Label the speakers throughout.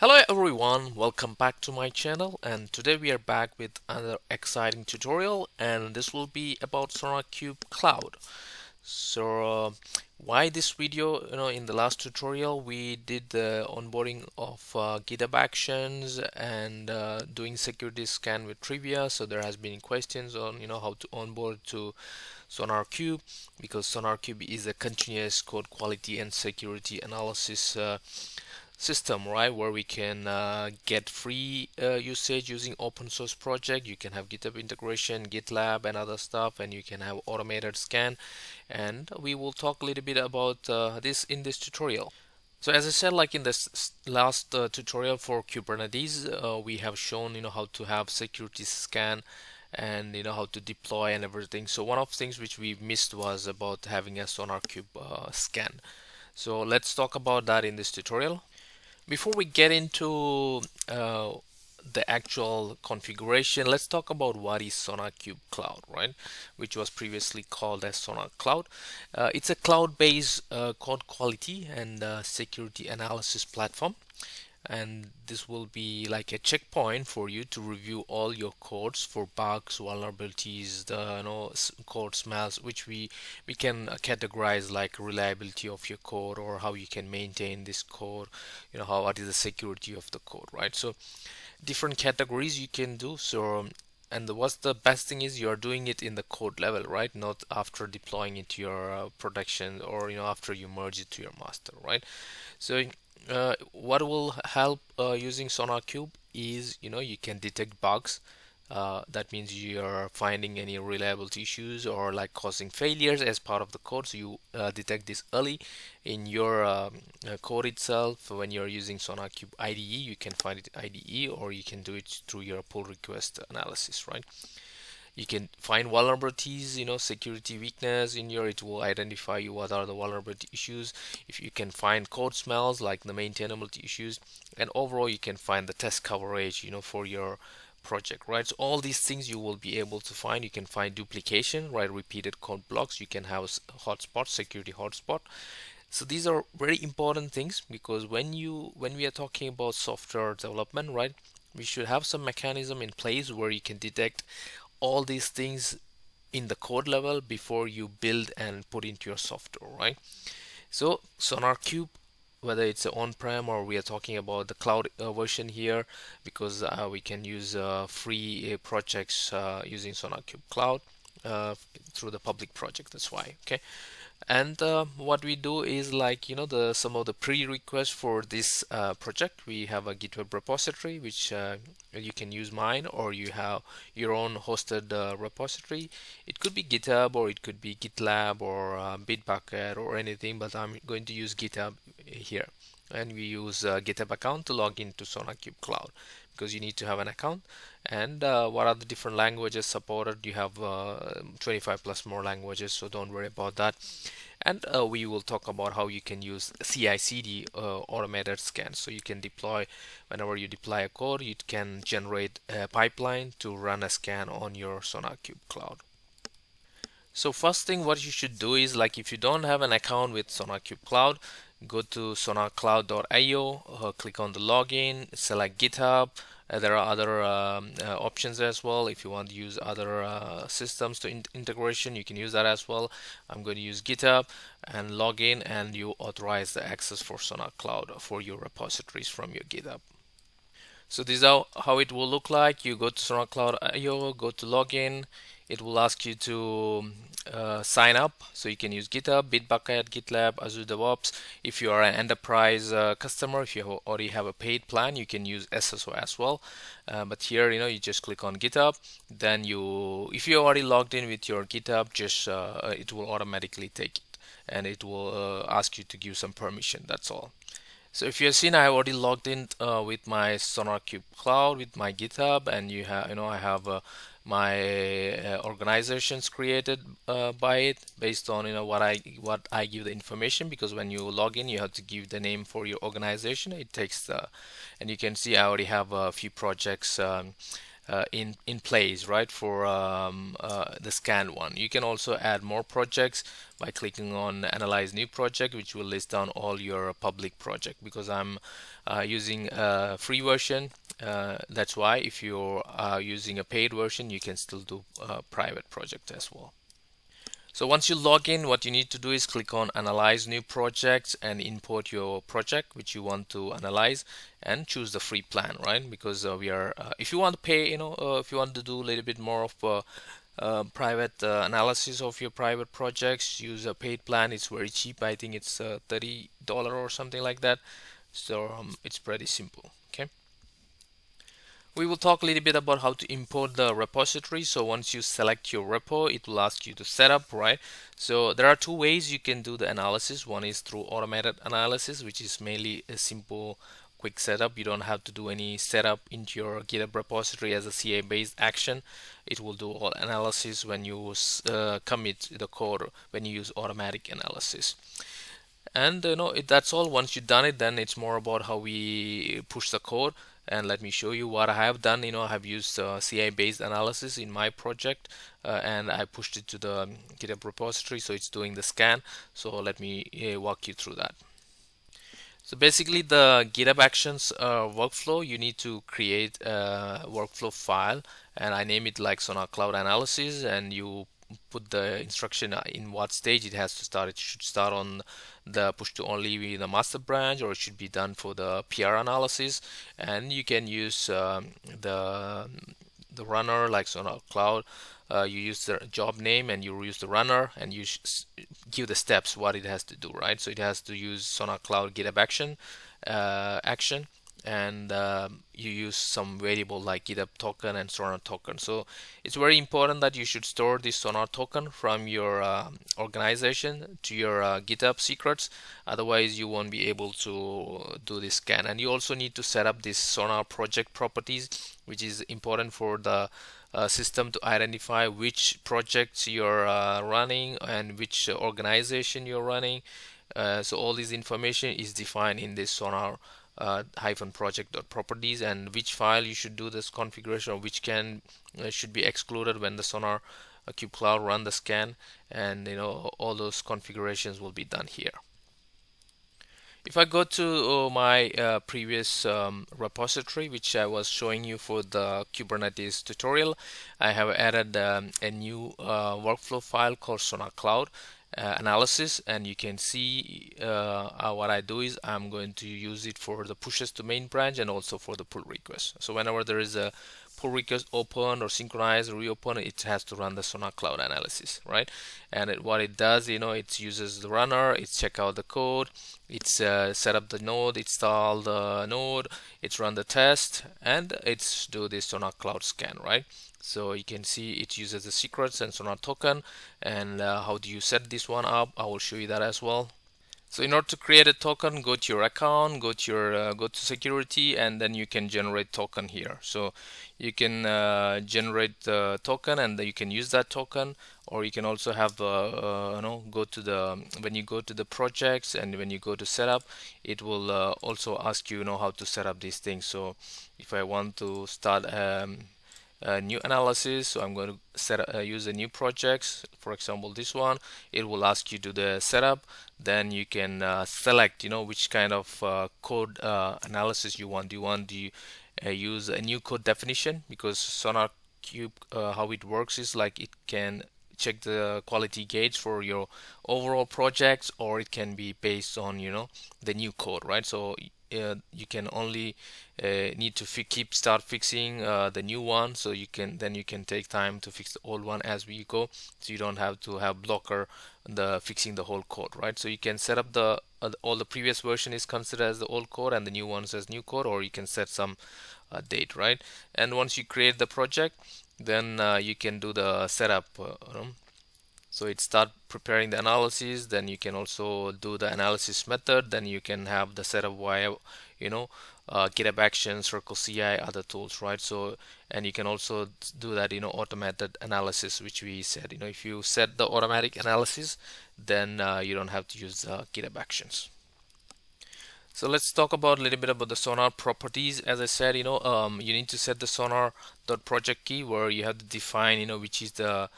Speaker 1: Hello everyone, welcome back to my channel, and today we are back with another exciting tutorial, and this will be about SonarQube Cloud. Why this video? In the last tutorial we did the onboarding of GitHub Actions and doing security scan with trivia. So there has been questions on how to onboard to SonarQube, because SonarQube is a continuous code quality and security analysis system, right, where we can get free usage using open source project. You can have GitHub integration, GitLab and other stuff, and you can have automated scan, and we will talk a little bit about this in this tutorial. So as I said, like in this last tutorial for Kubernetes, we have shown how to have security scan and how to deploy and everything. So one of the things which we missed was about having a SonarCube scan. So let's talk about that in this tutorial. Before we get into the actual configuration, let's talk about what is SonarQube Cloud, right? Which was previously called as SonarCloud. It's a cloud-based code quality and security analysis platform, and this will be like a checkpoint for you to review all your codes for bugs, vulnerabilities, the code smells, which we can categorize like reliability of your code, or how you can maintain this code, what is the security of the code, right? So different categories you can do. And what's the best thing is you're doing it in the code level, right? Not after deploying it to your production, or after you merge it to your master, right? So what will help using SonarCube is you can detect bugs. That means you're finding any reliability issues or like causing failures as part of the code, so you detect this early in your code itself. When you're using SonarCube IDE, you can find it in IDE, or you can do it through your pull request analysis, right? You can find vulnerabilities, security weakness in your, it will identify you what are the vulnerability issues. If you can find code smells like the maintainability issues, and overall you can find the test coverage, for your project, right? So all these things you will be able to find. You can find duplication, right? Repeated code blocks. You can have hotspot, security hotspot. So these are very important things, because when we are talking about software development, right, we should have some mechanism in place where you can detect all these things in the code level before you build and put into your software, right? So SonarCube, whether it's on-prem or we are talking about the cloud version here, because we can use free projects using SonarCube Cloud through the public project. That's why, okay. And what we do is like some of the prerequisites for this project. We have a GitHub repository, which you can use mine, or you have your own hosted repository. It could be GitHub, or it could be GitLab, or Bitbucket, or anything, but I'm going to use GitHub here. And we use a GitHub account to log into SonarCube Cloud, because you need to have an account. And what are the different languages supported? You have 25 plus more languages, so don't worry about that. And we will talk about how you can use CI/CD automated scans. So you can deploy, whenever you deploy a code, you can generate a pipeline to run a scan on your SonarCube Cloud. So first thing what you should do is, like, if you don't have an account with SonarCube Cloud, go to sonarcloud.io, click on the login, select GitHub. There are other options as well. If you want to use other systems to integration, you can use that as well. I'm going to use GitHub and log in, and you authorize the access for SonarCloud for your repositories from your GitHub. So this is how it will look like. You go to SonarCloud.io, go to login. It will ask you to sign up. So you can use GitHub, Bitbucket, GitLab, Azure DevOps. If you are an enterprise customer, if you already have a paid plan, you can use SSO as well. But here, you just click on GitHub. Then if you already logged in with your GitHub, just it will automatically take it, and it will ask you to give some permission. That's all. So if you have seen, I have already logged in with my SonarCube Cloud with my GitHub, and I have my organizations created by it based on what I give the information, because when you log in, you have to give the name for your organization. It takes and you can see I already have a few projects in place, right, for the scan one. You can also add more projects by clicking on Analyze New Project, which will list down all your public project. Because I'm using a free version, that's why. If you're using a paid version, you can still do a private project as well. So once you log in, what you need to do is click on Analyze New Projects and import your project which you want to analyze, and choose the free plan, right? Because if you want to pay, if you want to do a little bit more of private analysis of your private projects, use a paid plan. It's very cheap. I think it's $30 or something like that. So it's pretty simple. Okay. We will talk a little bit about how to import the repository. So once you select your repo, it will ask you to set up, right? So there are two ways you can do the analysis. One is through automated analysis, which is mainly a simple quick setup. You don't have to do any setup into your GitHub repository as a CI based action. It will do all analysis when you commit the code, when you use automatic analysis. And that's all. Once you've done it, then it's more about how we push the code. And let me show you what I have done. I have used CI based analysis in my project, and I pushed it to the GitHub repository, so it's doing the scan. So let me walk you through that. So basically, the GitHub Actions workflow, you need to create a workflow file, and I name it like SonarCloud Analysis, and you put the instruction in what stage it has to start. It should start on the push to only the master branch, or it should be done for the PR analysis. And you can use the runner like SonarCloud. You use the job name and you use the runner, and you give the steps what it has to do, right? So it has to use SonarCloud GitHub action, and you use some variable like GitHub token and Sonar token. So it's very important that you should store this Sonar token from your organization to your GitHub secrets. Otherwise, you won't be able to do this scan. And you also need to set up this Sonar project properties, which is important for the system to identify which projects you're running and which organization you're running. So all this information is defined in this sonar project.properties, and which file you should do this configuration, or which should be excluded when the SonarCube Cloud run the scan, and all those configurations will be done here. If I go to my previous repository, which I was showing you for the Kubernetes tutorial, I have added a new workflow file called SonarCloud analysis, and you can see what I do is I'm going to use it for the pushes to main branch and also for the pull request. So whenever there is a pull request open or synchronize or reopen, it has to run the SonarCloud analysis, right? And what it does, it uses the runner, it's check out the code, it's set up the node, install the node, it's run the test, and it's do this SonarCloud scan, right? So you can see it uses the secrets and Sonar token. And how do you set this one up? I will show you that as well. So in order to create a token, go to your account, go to your go to security, and then you can generate token here. So you can generate the token, and you can use that token, or you can also have go to the when you go to the projects and when you go to setup, it will also ask you how to set up these things. So if I want to start new analysis, so I'm going to use a new projects, for example this one, it will ask you to the setup. Then you can select which kind of code analysis you want. Do you want to use a new code definition? Because SonarCube, how it works is like it can check the quality gauge for your overall projects, or it can be based on the new code, right? So you can only need to start fixing the new one, so you can take time to fix the old one as we go, so you don't have to have blocker fixing the whole code, right? So you can set up all the previous version is considered as the old code and the new ones as new code, or you can set some date, right? And once you create the project, then you can do the setup. So it start preparing the analysis. Then you can also do the analysis method. Then you can have the setup via GitHub Actions, Circle CI, other tools, right? So, and you can also do that automated analysis, which we said. If you set the automatic analysis, then you don't have to use GitHub Actions. So let's talk about a little bit about the sonar properties. As I said, you need to set the sonar.project key where you have to define, which is the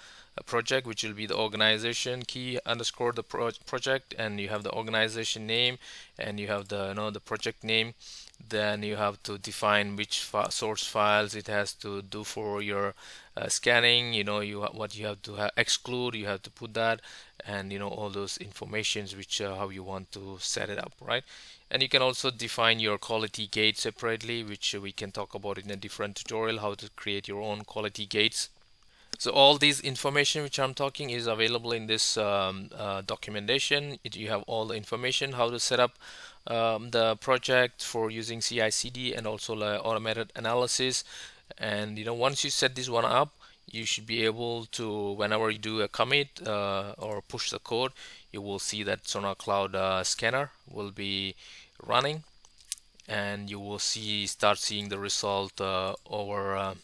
Speaker 1: project, which will be the organization key underscore the project, and you have the organization name, and you have the, the project name. Then you have to define which source files it has to do for your scanning. What you have to exclude, you have to put that, and all those informations which how you want to set it up, right? And you can also define your quality gate separately, which we can talk about in a different tutorial, how to create your own quality gates. So all these information which I'm talking is available in this documentation. You have all the information, how to set up the project for using CI/CD and also the automated analysis. And once you set this one up, you should be able to, whenever you do a commit or push the code, you will see that SonarCloud scanner will be running, and you will start seeing the result over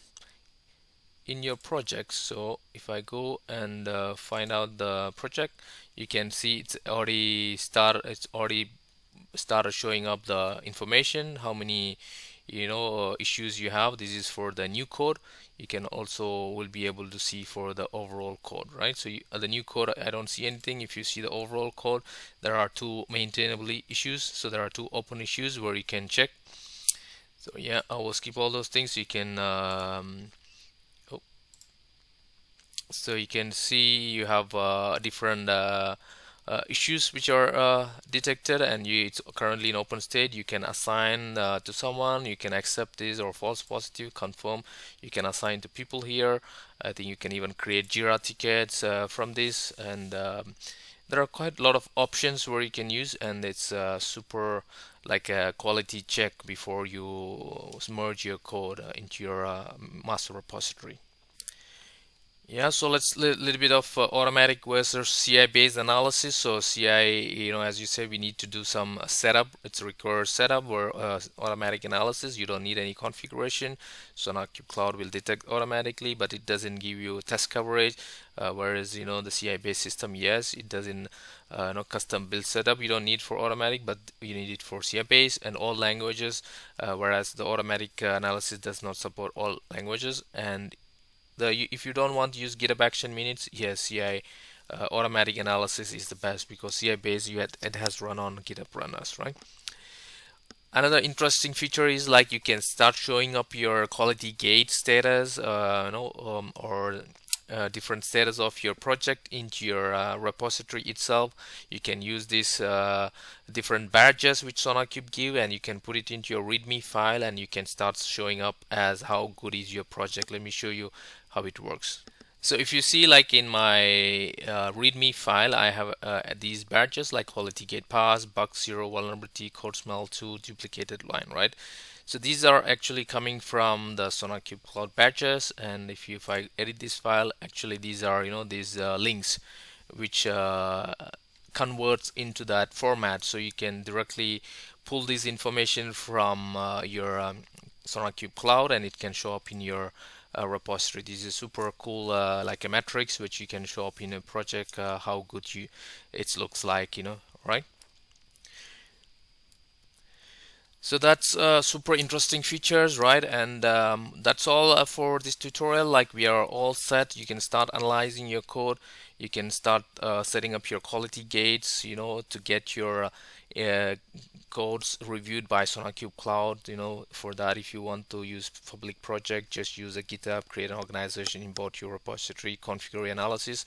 Speaker 1: in your project. So if I go and find out the project, you can see it's already started showing up the information, how many issues you have. This is for the new code. You can also will be able to see for the overall code, right? So the new code, I don't see anything. If you see the overall code, there are two maintainable issues, so there are two open issues where you can check. So yeah, I will skip all those things. You can oh, so you can see you have different issues which are detected, and it's currently in open state. You can assign to someone, you can accept this or false positive, confirm. You can assign to people here. I think you can even create Jira tickets from this, and there are quite a lot of options where you can use, and it's super like a quality check before you merge your code into your master repository. Yeah, so let's little bit of automatic versus CI based analysis. So CI, as you said, we need to do some setup. It's a required setup or automatic analysis. You don't need any configuration. SonarQube Cloud will detect automatically, but it doesn't give you test coverage. Whereas the CI based system, yes, it doesn't custom build setup. You don't need for automatic, but you need it for CI based and all languages. Whereas the automatic analysis does not support all languages. And if you don't want to use GitHub action minutes, yes, CI automatic analysis is the best, because CI based it has run on GitHub runners, right? Another interesting feature is like you can start showing up your quality gate status, or different status of your project into your repository itself. You can use these different badges which SonarCube give, and you can put it into your README file, and you can start showing up as how good is your project. Let me show you how it works. So if you see, like in my README file, I have these badges like quality gate pass, bug 0, vulnerability, code smell 2, duplicated line, right? So these are actually coming from the SonarCube Cloud badges, and if I edit this file, actually these are these links which converts into that format, so you can directly pull this information from your SonarCube Cloud, and it can show up in your repository. This is super cool, like a matrix which you can show up in a project, how good it looks like, right? So that's super interesting features, right? And that's all for this tutorial. Like, we are all set. You can start analyzing your code. You can start setting up your quality gates, to get your codes reviewed by SonarCube Cloud. For that, if you want to use public project, just use a GitHub, create an organization, import your repository, configure analysis,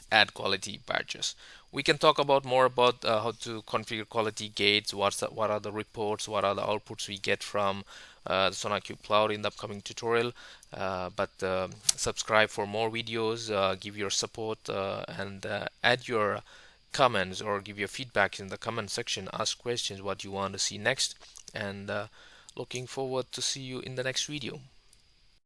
Speaker 1: add quality badges. We can talk about more about how to configure quality gates, what are the reports, what are the outputs we get from the SonarCube Cloud in the upcoming tutorial. But subscribe for more videos, give your support, and add your comments or give your feedback in the comment section. Ask questions what you want to see next, and looking forward to see you in the next video.